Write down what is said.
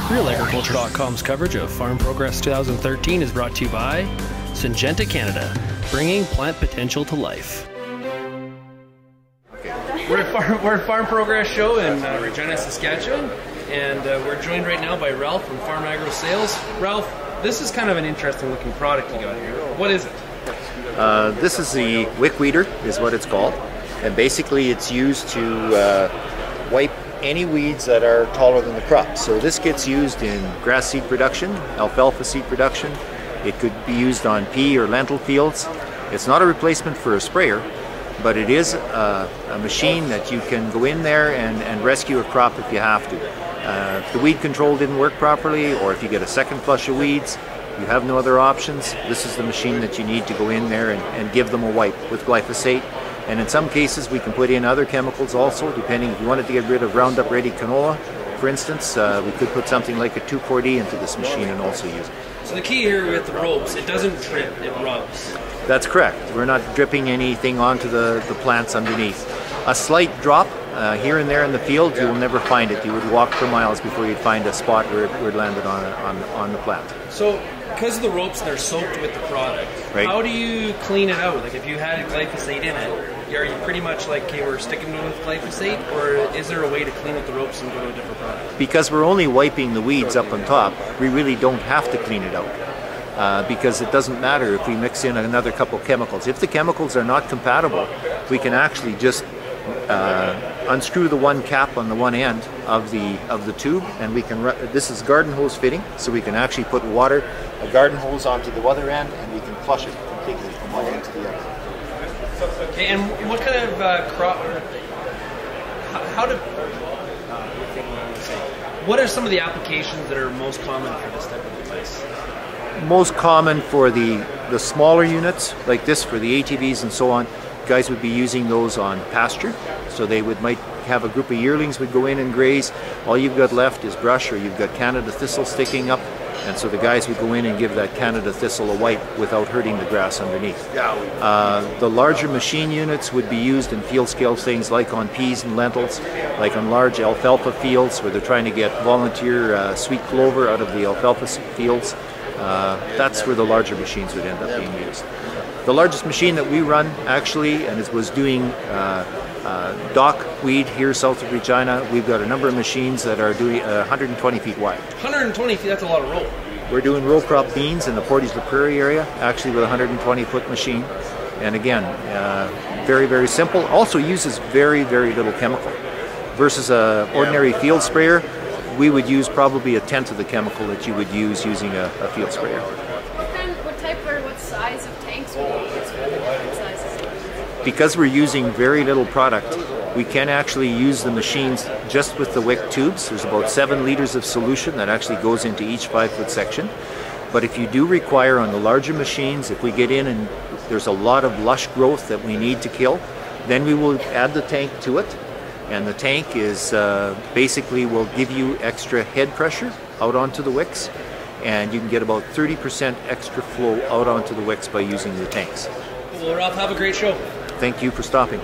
RealAgriculture.com's coverage of Farm Progress 2013 is brought to you by Syngenta Canada, bringing plant potential to life. We're at Farm Progress Show in Regina, Saskatchewan, and we're joined right now by Ralph from Farm Agro Sales. Ralph, this is kind of an interesting looking product you got here. What is it? This is the Wick weeder, is what it's called, and basically it's used to wipe any weeds that are taller than the crop. So this gets used in grass seed production, alfalfa seed production. It could be used on pea or lentil fields. It's not a replacement for a sprayer, but it is a machine that you can go in there and rescue a crop if you have to. If the weed control didn't work properly, or if you get a second flush of weeds, you have no other options, this is the machine that you need to go in there and give them a wipe with glyphosate. And in some cases we can put in other chemicals also, depending if you wanted to get rid of Roundup Ready canola, for instance, we could put something like a 2,4-D into this machine and also use it. So the key here with the ropes, it doesn't drip, it rubs. That's correct. We're not dripping anything onto the plants underneath. A slight drop here and there in the field, you will never find it. You would walk for miles before you'd find a spot where it landed on the plant. So, because of the ropes, they're soaked with the product. Right. How do you clean it out? Like if you had glyphosate in it, are you pretty much like, okay, we're sticking with glyphosate, or is there a way to clean out the ropes and go to a different product? Because we're only wiping the weeds up on top, we really don't have to clean it out. Because it doesn't matter if we mix in another couple chemicals. If the chemicals are not compatible, we can actually just unscrew the one cap on the one end of the tube, and we can this is garden hose fitting, so we can actually put a garden hose onto the other end, and we can flush it completely from one end to the other. Okay, and what kind of crop? What are some of the applications that are most common for this type of device? Most common for the smaller units like this, for the ATVs and so on, guys would be using those on pasture. So they might have a group of yearlings would go in and graze. All you've got left is brush, or you've got Canada thistle sticking up, and so the guys would go in and give that Canada thistle a wipe without hurting the grass underneath. The larger machine units would be used in field scale things like on peas and lentils, like on large alfalfa fields where they're trying to get volunteer sweet clover out of the alfalfa fields. That's where the larger machines would end up being used. The largest machine that we run actually, and it was doing dock weed here south of Regina. We've got a number of machines that are doing 120 feet wide. 120 feet, that's a lot of row. We're doing row crop beans in the Portage la Prairie area, actually with a 120-foot machine. And again, very, very simple. Also uses very, very little chemical. Versus an ordinary field sprayer, we would use probably a tenth of the chemical that you would use using a field sprayer. What type or what size of tanks would you use for the different sizes? Because we're using very little product, we can actually use the machines just with the Wick tubes. There's about 7 liters of solution that actually goes into each 5-foot section. But if you do require on the larger machines, if we get in and there's a lot of lush growth that we need to kill, then we will add the tank to it. And the tank is basically will give you extra head pressure out onto the wicks, and you can get about 30% extra flow out onto the wicks by using the tanks. Well, Ralph, have a great show. Thank you for stopping.